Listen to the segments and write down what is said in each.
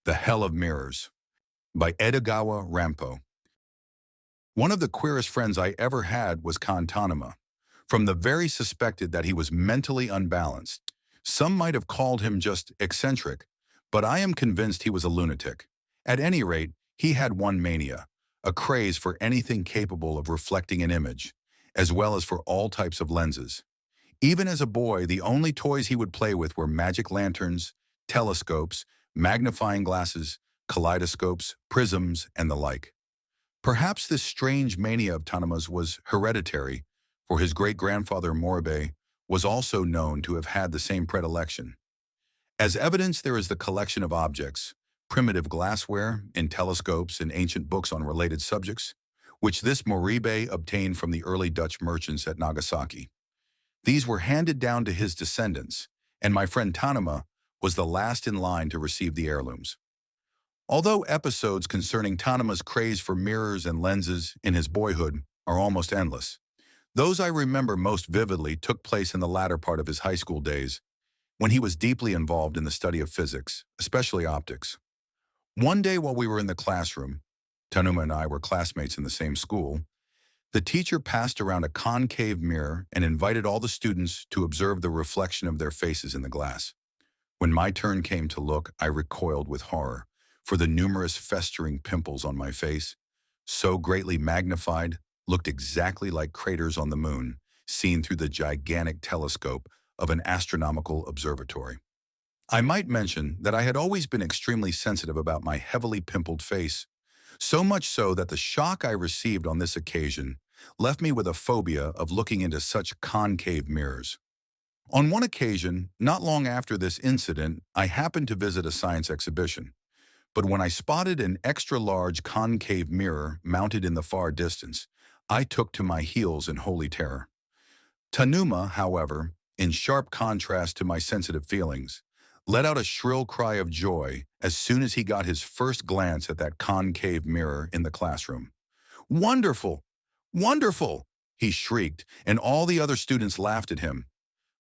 The Hell of Mirrors by Edogawa Ranpo. One of the queerest friends I ever had was Kantanuma. From the very suspected that he was mentally unbalanced. Some might have called him just eccentric, but I am convinced he was a lunatic. At any rate, he had one mania, a craze for anything capable of reflecting an image, as well as for all types of lenses. Even as a boy, the only toys he would play with were magic lanterns, telescopes, magnifying glasses, kaleidoscopes, prisms, and the like. Perhaps this strange mania of Tanuma's was hereditary, for his great-grandfather Moribe was also known to have had the same predilection. As evidence, there is the collection of objects, primitive glassware, and telescopes and ancient books on related subjects, which this Moribe obtained from the early Dutch merchants at Nagasaki. These were handed down to his descendants, and my friend Tanuma was the last in line to receive the heirlooms. Although episodes concerning Tanuma's craze for mirrors and lenses in his boyhood are almost endless, those I remember most vividly took place in the latter part of his high school days, when he was deeply involved in the study of physics, especially optics. One day while we were in the classroom, Tanuma and I were classmates in the same school, the teacher passed around a concave mirror and invited all the students to observe the reflection of their faces in the glass. When my turn came to look, I recoiled with horror, for the numerous festering pimples on my face, so greatly magnified, looked exactly like craters on the moon, seen through the gigantic telescope of an astronomical observatory. I might mention that I had always been extremely sensitive about my heavily pimpled face, so much so that the shock I received on this occasion left me with a phobia of looking into such concave mirrors. On one occasion, not long after this incident, I happened to visit a science exhibition. But when I spotted an extra-large concave mirror mounted in the far distance, I took to my heels in holy terror. Tanuma, however, in sharp contrast to my sensitive feelings, let out a shrill cry of joy as soon as he got his first glance at that concave mirror in the classroom. "Wonderful! Wonderful!" he shrieked, and all the other students laughed at him.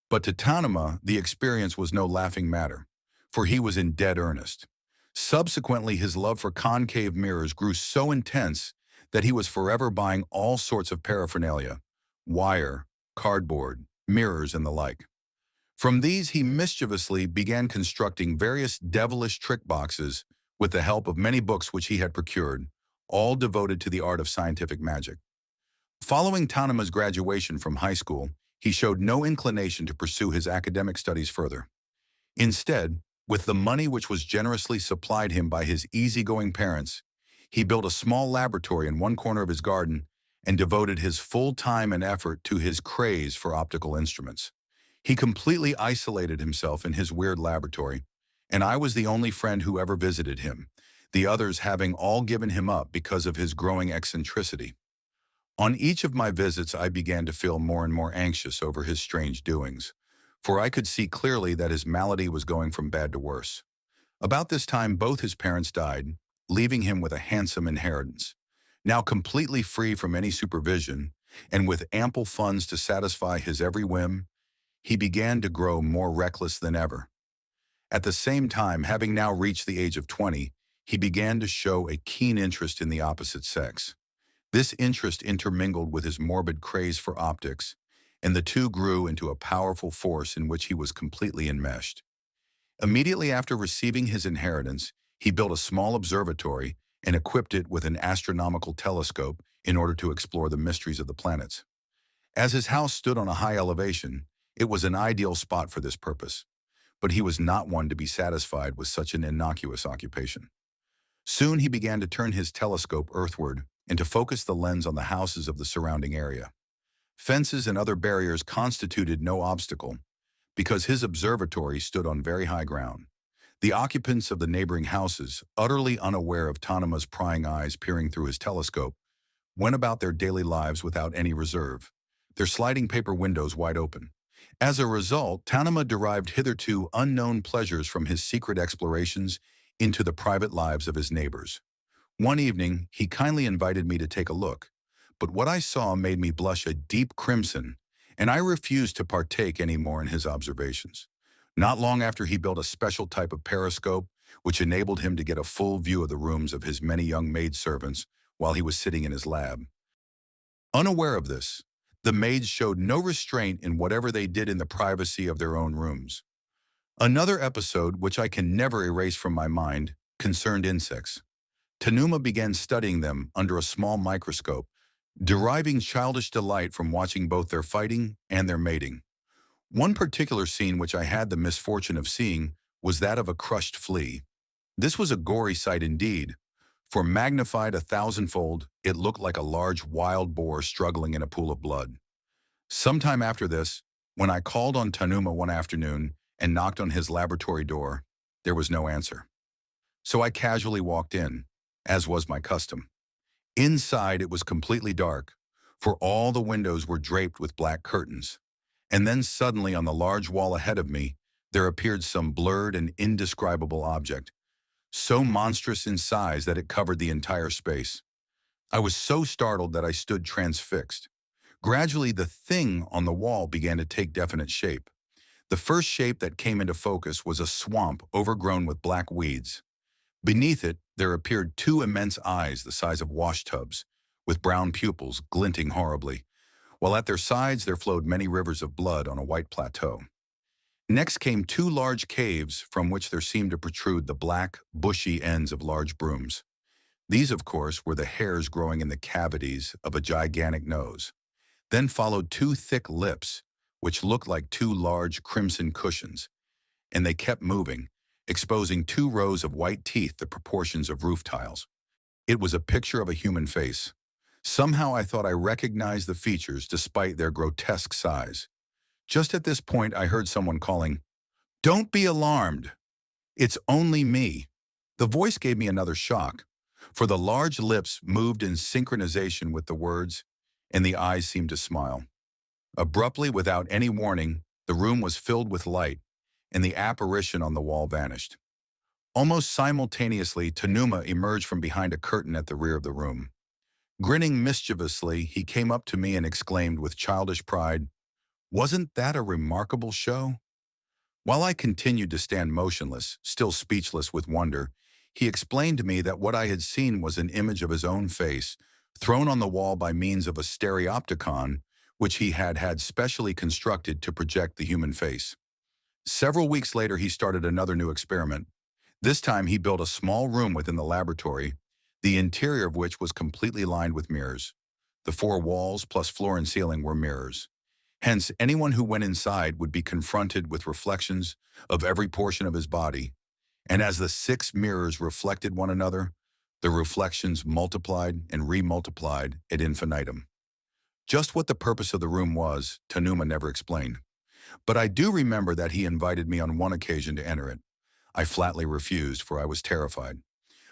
But to Tanuma, the experience was no laughing matter, for he was in dead earnest. Subsequently, his love for concave mirrors grew so intense that he was forever buying all sorts of paraphernalia, wire, cardboard, mirrors, and the like. From these, he mischievously began constructing various devilish trick boxes with the help of many books which he had procured, all devoted to the art of scientific magic. Following Tanuma's graduation from high school, he showed no inclination to pursue his academic studies further. Instead, with the money which was generously supplied him by his easygoing parents, he built a small laboratory in one corner of his garden and devoted his full time and effort to his craze for optical instruments. He completely isolated himself in his weird laboratory, and I was the only friend who ever visited him, the others having all given him up because of his growing eccentricity. On each of my visits, I began to feel more and more anxious over his strange doings, for I could see clearly that his malady was going from bad to worse. About this time, both his parents died, leaving him with a handsome inheritance. Now completely free from any supervision, and with ample funds to satisfy his every whim, he began to grow more reckless than ever. At the same time, having now reached the age of 20, he began to show a keen interest in the opposite sex. This interest intermingled with his morbid craze for optics, and the two grew into a powerful force in which he was completely enmeshed. Immediately after receiving his inheritance, he built a small observatory and equipped it with an astronomical telescope in order to explore the mysteries of the planets. As his house stood on a high elevation, it was an ideal spot for this purpose, but he was not one to be satisfied with such an innocuous occupation. Soon he began to turn his telescope earthward and to focus the lens on the houses of the surrounding area. Fences and other barriers constituted no obstacle, because his observatory stood on very high ground. The occupants of the neighboring houses, utterly unaware of Tanuma's prying eyes peering through his telescope, went about their daily lives without any reserve, their sliding paper windows wide open. As a result, Tanuma derived hitherto unknown pleasures from his secret explorations into the private lives of his neighbors. One evening, he kindly invited me to take a look, but what I saw made me blush a deep crimson, and I refused to partake any more in his observations. Not long after, he built a special type of periscope which enabled him to get a full view of the rooms of his many young maidservants while he was sitting in his lab. Unaware of this, the maids showed no restraint in whatever they did in the privacy of their own rooms. Another episode, which I can never erase from my mind, concerned insects. Tanuma began studying them under a small microscope, deriving childish delight from watching both their fighting and their mating. One particular scene which I had the misfortune of seeing was that of a crushed flea. This was a gory sight indeed, for magnified 1,000-fold, it looked like a large wild boar struggling in a pool of blood. Sometime after this, when I called on Tanuma one afternoon and knocked on his laboratory door, there was no answer. So I casually walked in, as was my custom. Inside it was completely dark, for all the windows were draped with black curtains. And then suddenly on the large wall ahead of me, there appeared some blurred and indescribable object, so monstrous in size that it covered the entire space. I was so startled that I stood transfixed. Gradually, the thing on the wall began to take definite shape. The first shape that came into focus was a swamp overgrown with black weeds. Beneath it, there appeared two immense eyes the size of washtubs, with brown pupils glinting horribly, while at their sides there flowed many rivers of blood on a white plateau. Next came two large caves from which there seemed to protrude the black, bushy ends of large brooms. These, of course, were the hairs growing in the cavities of a gigantic nose. Then followed two thick lips, which looked like two large crimson cushions, and they kept moving, exposing two rows of white teeth the proportions of roof tiles. It was a picture of a human face. Somehow I thought I recognized the features despite their grotesque size. Just at this point I heard someone calling, "Don't be alarmed. It's only me." The voice gave me another shock, for the large lips moved in synchronization with the words, and the eyes seemed to smile. Abruptly, without any warning, the room was filled with light, and the apparition on the wall vanished. Almost simultaneously, Tanuma emerged from behind a curtain at the rear of the room. Grinning mischievously, he came up to me and exclaimed with childish pride, "Wasn't that a remarkable show?" While I continued to stand motionless, still speechless with wonder, he explained to me that what I had seen was an image of his own face, thrown on the wall by means of a stereopticon, which he had had specially constructed to project the human face. Several weeks later, he started another new experiment. This time, he built a small room within the laboratory, the interior of which was completely lined with mirrors. The four walls plus floor and ceiling were mirrors. Hence, anyone who went inside would be confronted with reflections of every portion of his body. And as the 6 mirrors reflected one another, the reflections multiplied and remultiplied ad infinitum. Just what the purpose of the room was, Tanuma never explained. But I do remember that he invited me on one occasion to enter it. I flatly refused, for I was terrified.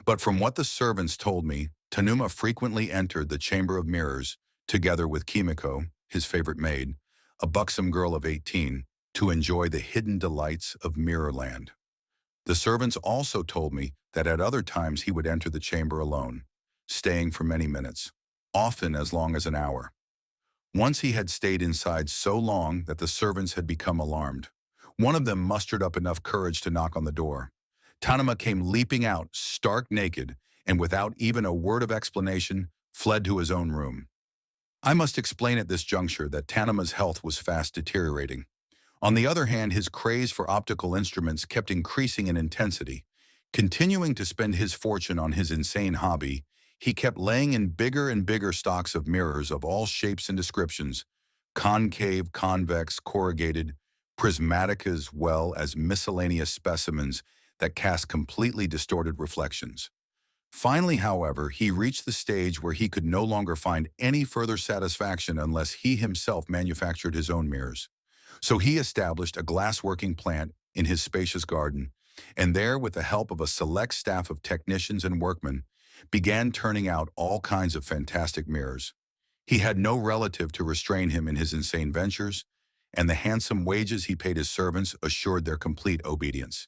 But from what the servants told me, Tanuma frequently entered the Chamber of Mirrors, together with Kimiko, his favorite maid, a buxom girl of 18, to enjoy the hidden delights of Mirrorland. The servants also told me that at other times he would enter the chamber alone, staying for many minutes, often as long as an hour. Once he had stayed inside so long that the servants had become alarmed. One of them mustered up enough courage to knock on the door. Tanuma came leaping out, stark naked, and without even a word of explanation, fled to his own room. I must explain at this juncture that Tanuma's health was fast deteriorating. On the other hand, his craze for optical instruments kept increasing in intensity. Continuing to spend his fortune on his insane hobby, he kept laying in bigger and bigger stocks of mirrors of all shapes and descriptions, concave, convex, corrugated, prismatic, as well as miscellaneous specimens that cast completely distorted reflections. Finally, however, he reached the stage where he could no longer find any further satisfaction unless he himself manufactured his own mirrors. So he established a glassworking plant in his spacious garden, and there, with the help of a select staff of technicians and workmen, began turning out all kinds of fantastic mirrors. He had no relative to restrain him in his insane ventures, and the handsome wages he paid his servants assured their complete obedience.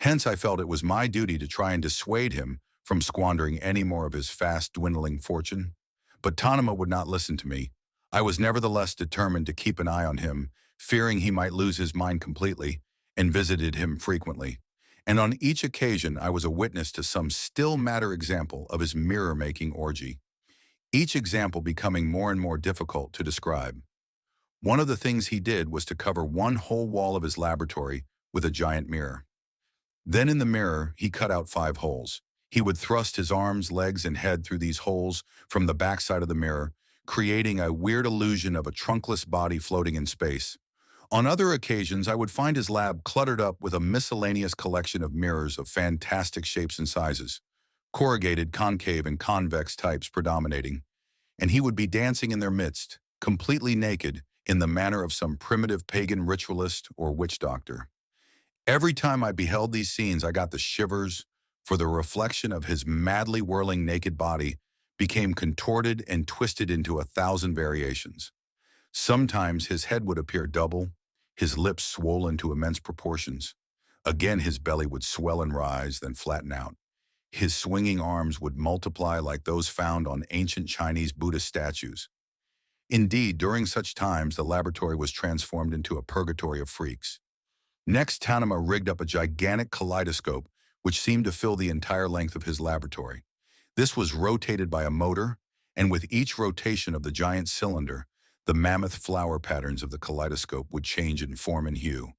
Hence, I felt it was my duty to try and dissuade him from squandering any more of his fast-dwindling fortune. But Tanuma would not listen to me. I was nevertheless determined to keep an eye on him, fearing he might lose his mind completely, and visited him frequently. and on each occasion I was a witness to some still matter example of his mirror-making orgy, each example becoming more and more difficult to describe. One of the things he did was to cover one whole wall of his laboratory with a giant mirror. Then in the mirror, he cut out 5 holes. He would thrust his arms, legs, and head through these holes from the backside of the mirror, creating a weird illusion of a trunkless body floating in space. On other occasions, I would find his lab cluttered up with a miscellaneous collection of mirrors of fantastic shapes and sizes, corrugated, concave, and convex types predominating, and he would be dancing in their midst, completely naked, in the manner of some primitive pagan ritualist or witch doctor. Every time I beheld these scenes, I got the shivers, for the reflection of his madly whirling naked body became contorted and twisted into 1,000 variations. Sometimes his head would appear double, his lips swollen to immense proportions. Again, his belly would swell and rise, then flatten out. His swinging arms would multiply like those found on ancient Chinese Buddhist statues. Indeed, during such times, the laboratory was transformed into a purgatory of freaks. Next, Tanema rigged up a gigantic kaleidoscope which seemed to fill the entire length of his laboratory. This was rotated by a motor, and with each rotation of the giant cylinder, the mammoth flower patterns of the kaleidoscope would change in form and hue: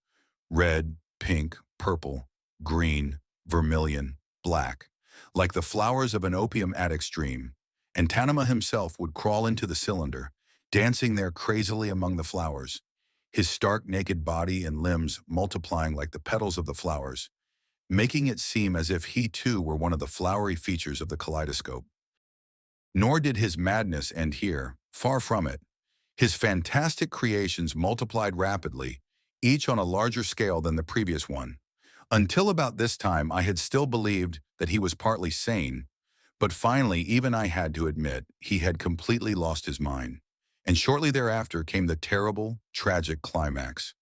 red, pink, purple, green, vermilion, black, like the flowers of an opium addict's dream. And Tanema himself would crawl into the cylinder, dancing there crazily among the flowers, his stark naked body and limbs multiplying like the petals of the flowers, making it seem as if he too were one of the flowery features of the kaleidoscope. Nor did his madness end here, far from it. His fantastic creations multiplied rapidly, each on a larger scale than the previous one. Until about this time, I had still believed that he was partly sane, but finally even I had to admit he had completely lost his mind. And shortly thereafter came the terrible, tragic climax.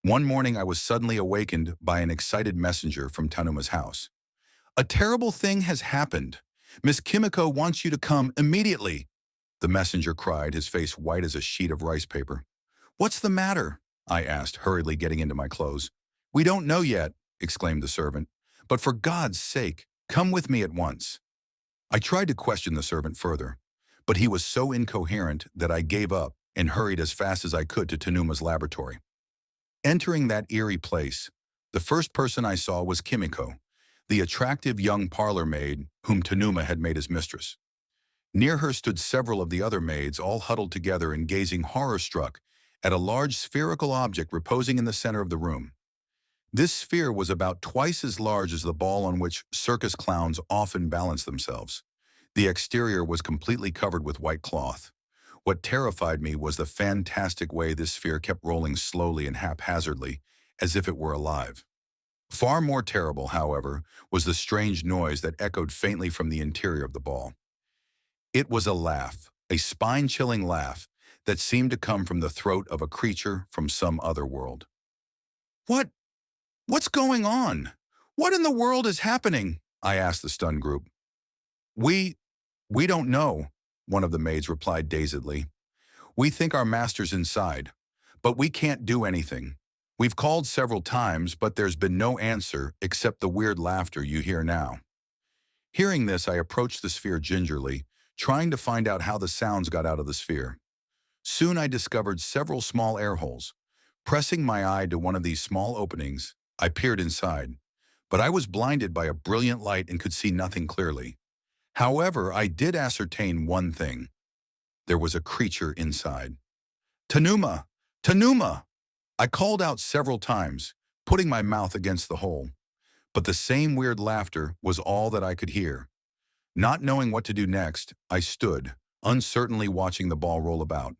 One morning I was suddenly awakened by an excited messenger from Tanuma's house. "A terrible thing has happened. Miss Kimiko wants you to come immediately," the messenger cried, his face white as a sheet of rice paper. "What's the matter?" I asked, hurriedly getting into my clothes. "We don't know yet," exclaimed the servant, "but for God's sake, come with me at once." I tried to question the servant further, but he was so incoherent that I gave up and hurried as fast as I could to Tanuma's laboratory. Entering that eerie place, the first person I saw was Kimiko, the attractive young parlor maid whom Tanuma had made his mistress. Near her stood several of the other maids, all huddled together and gazing horror-struck at a large spherical object reposing in the center of the room. This sphere was about twice as large as the ball on which circus clowns often balance themselves. The exterior was completely covered with white cloth. What terrified me was the fantastic way this sphere kept rolling slowly and haphazardly, as if it were alive. Far more terrible, however, was the strange noise that echoed faintly from the interior of the ball. It was a laugh, a spine-chilling laugh that seemed to come from the throat of a creature from some other world. What's going on? What in the world is happening?" I asked the stunned group. We don't know," one of the maids replied dazedly. "We think our master's inside, but we can't do anything. We've called several times, but there's been no answer except the weird laughter you hear now." Hearing this, I approached the sphere gingerly, trying to find out how the sounds got out of the sphere. Soon I discovered several small air holes. Pressing my eye to one of these small openings, I peered inside, but I was blinded by a brilliant light and could see nothing clearly. However, I did ascertain one thing. There was a creature inside. "Tanuma! Tanuma!" I called out several times, putting my mouth against the hole, but the same weird laughter was all that I could hear. Not knowing what to do next, I stood, uncertainly watching the ball roll about.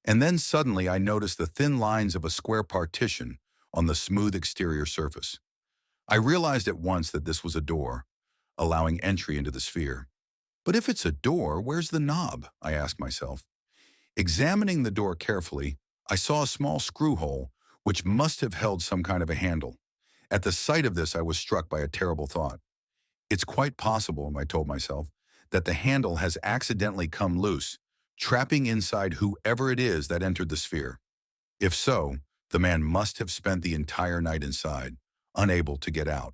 And then suddenly I noticed the thin lines of a square partition on the smooth exterior surface. I realized at once that this was a door, allowing entry into the sphere. But if it's a door, where's the knob? I asked myself. Examining the door carefully, I saw a small screw hole, which must have held some kind of a handle. At the sight of this, I was struck by a terrible thought. It's quite possible, I told myself, that the handle has accidentally come loose, trapping inside whoever it is that entered the sphere. If so, the man must have spent the entire night inside, unable to get out.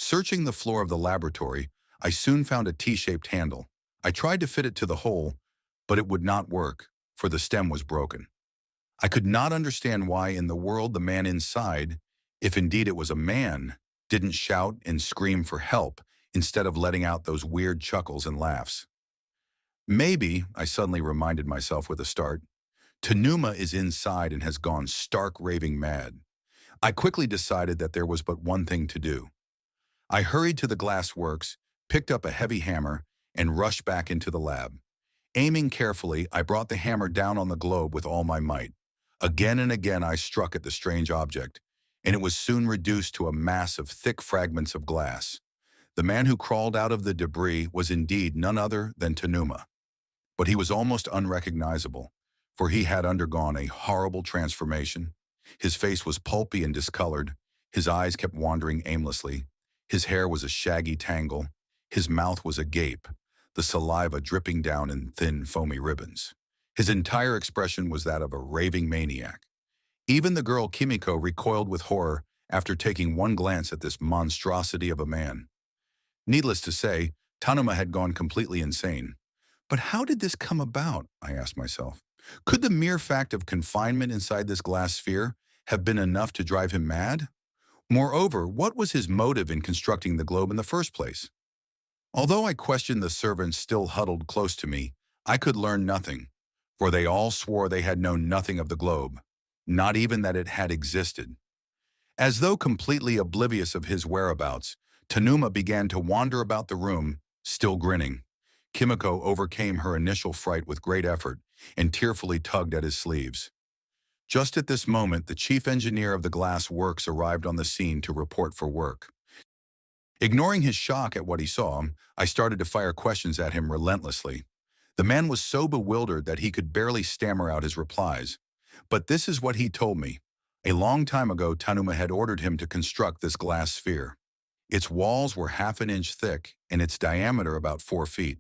Searching the floor of the laboratory, I soon found a T-shaped handle. I tried to fit it to the hole, but it would not work, for the stem was broken. I could not understand why in the world the man inside, if indeed it was a man, didn't shout and scream for help instead of letting out those weird chuckles and laughs. Maybe, I suddenly reminded myself with a start, Tanuma is inside and has gone stark raving mad. I quickly decided that there was but one thing to do. I hurried to the glass works, picked up a heavy hammer, and rushed back into the lab. Aiming carefully, I brought the hammer down on the globe with all my might. Again and again I struck at the strange object, and it was soon reduced to a mass of thick fragments of glass. The man who crawled out of the debris was indeed none other than Tanuma. But he was almost unrecognizable, for he had undergone a horrible transformation. His face was pulpy and discolored, his eyes kept wandering aimlessly, his hair was a shaggy tangle, his mouth was agape, the saliva dripping down in thin, foamy ribbons. His entire expression was that of a raving maniac. Even the girl Kimiko recoiled with horror after taking one glance at this monstrosity of a man. Needless to say, Tanuma had gone completely insane. But how did this come about, I asked myself. Could the mere fact of confinement inside this glass sphere have been enough to drive him mad? Moreover, what was his motive in constructing the globe in the first place? Although I questioned the servants still huddled close to me, I could learn nothing, for they all swore they had known nothing of the globe, not even that it had existed. As though completely oblivious of his whereabouts, Tanuma began to wander about the room, still grinning. Kimiko overcame her initial fright with great effort and tearfully tugged at his sleeves. Just at this moment, the chief engineer of the glass works arrived on the scene to report for work. Ignoring his shock at what he saw, I started to fire questions at him relentlessly. The man was so bewildered that he could barely stammer out his replies. But this is what he told me. A long time ago, Tanuma had ordered him to construct this glass sphere. Its walls were half an inch thick and its diameter about 4 feet.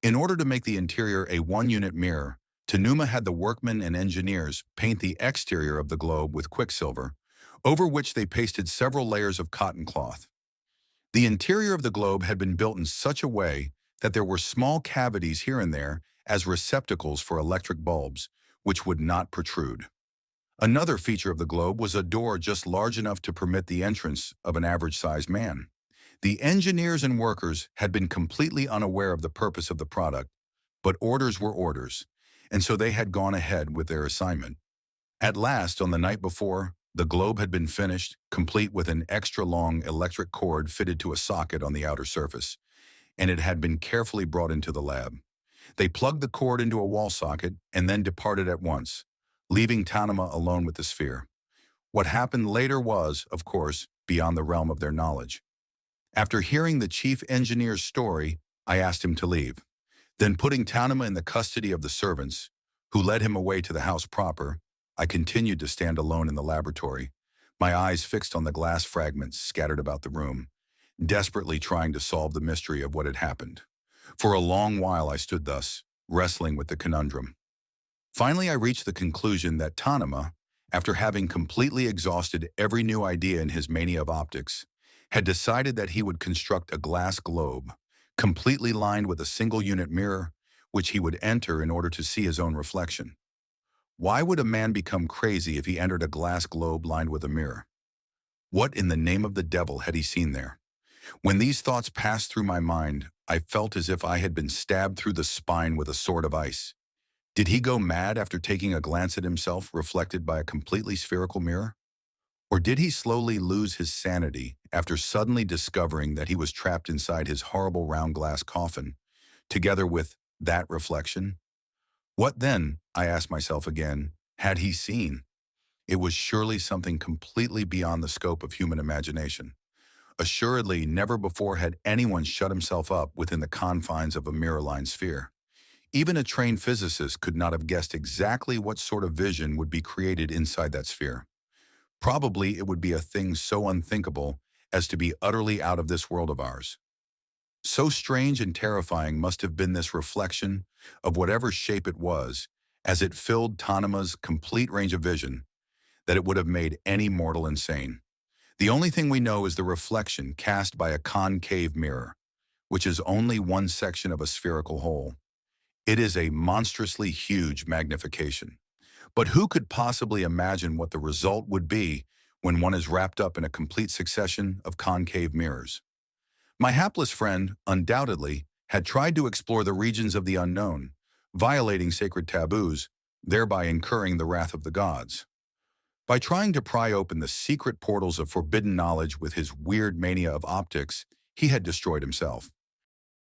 In order to make the interior a one-unit mirror, Tanuma had the workmen and engineers paint the exterior of the globe with quicksilver, over which they pasted several layers of cotton cloth. The interior of the globe had been built in such a way that there were small cavities here and there as receptacles for electric bulbs, which would not protrude. Another feature of the globe was a door just large enough to permit the entrance of an average-sized man. The engineers and workers had been completely unaware of the purpose of the product, but orders were orders, and so they had gone ahead with their assignment. At last, on the night before, the globe had been finished, complete with an extra-long electric cord fitted to a socket on the outer surface, and it had been carefully brought into the lab. They plugged the cord into a wall socket and then departed at once, leaving Tanuma alone with the sphere. What happened later was, of course, beyond the realm of their knowledge. After hearing the chief engineer's story, I asked him to leave. Then, putting Tanuma in the custody of the servants, who led him away to the house proper, I continued to stand alone in the laboratory, my eyes fixed on the glass fragments scattered about the room, desperately trying to solve the mystery of what had happened. For a long while I stood thus, wrestling with the conundrum. Finally, I reached the conclusion that Tanuma, after having completely exhausted every new idea in his mania of optics, had decided that he would construct a glass globe, completely lined with a single-unit mirror, which he would enter in order to see his own reflection. Why would a man become crazy if he entered a glass globe lined with a mirror? What in the name of the devil had he seen there? When these thoughts passed through my mind, I felt as if I had been stabbed through the spine with a sword of ice. Did he go mad after taking a glance at himself reflected by a completely spherical mirror? Or did he slowly lose his sanity after suddenly discovering that he was trapped inside his horrible round glass coffin, together with that reflection? What then, I asked myself again, had he seen? It was surely something completely beyond the scope of human imagination. Assuredly, never before had anyone shut himself up within the confines of a mirror-lined sphere. Even a trained physicist could not have guessed exactly what sort of vision would be created inside that sphere. Probably it would be a thing so unthinkable as to be utterly out of this world of ours. So strange and terrifying must have been this reflection, of whatever shape it was, as it filled Tanuma's complete range of vision, that it would have made any mortal insane. The only thing we know is the reflection cast by a concave mirror, which is only one section of a spherical hole. It is a monstrously huge magnification. But who could possibly imagine what the result would be when one is wrapped up in a complete succession of concave mirrors? My hapless friend, undoubtedly, had tried to explore the regions of the unknown, violating sacred taboos, thereby incurring the wrath of the gods. By trying to pry open the secret portals of forbidden knowledge with his weird mania of optics, he had destroyed himself.